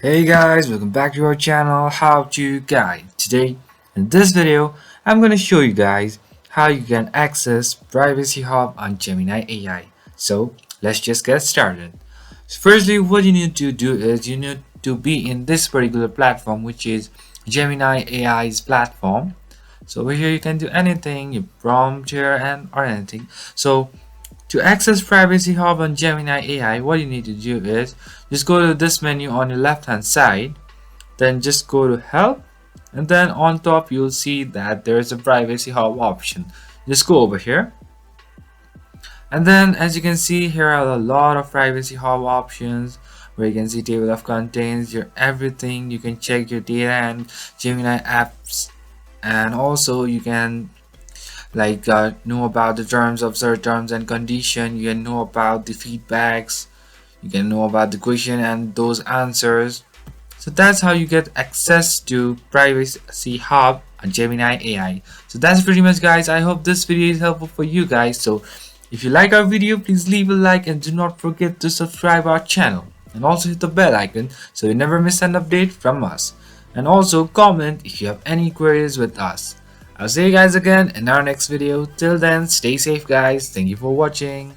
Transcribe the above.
Hey guys, welcome back to our channel How to Guide. Today in this video I'm going to show you guys how you can access Privacy Hub on Gemini AI. So let's just get started. So firstly, what you need to do is you need to be in this particular platform, which is Gemini AI's platform. So over here you can do anything, you prompt here and or anything. So to access Privacy Hub on Gemini AI, what you need to do is just go to this menu on your left hand side, then just go to Help, and then on top you'll see that there is a Privacy Hub option. Just go over here, and then as you can see, here are a lot of Privacy Hub options where you can see table of contents, your everything. You can check your data and Gemini apps, and also you can know about the terms of certain terms and condition. You can know about the feedbacks, you can know about the question and those answers. So that's how you get access to Privacy Hub on Gemini AI. So that's pretty much, guys. I hope this video is helpful for you guys. So if you like our video, please leave a like and do not forget to subscribe our channel and also hit the bell icon so you never miss an update from us. And also comment if you have any queries with us. I'll see you guys again in our next video. Till then, stay safe guys. Thank you for watching.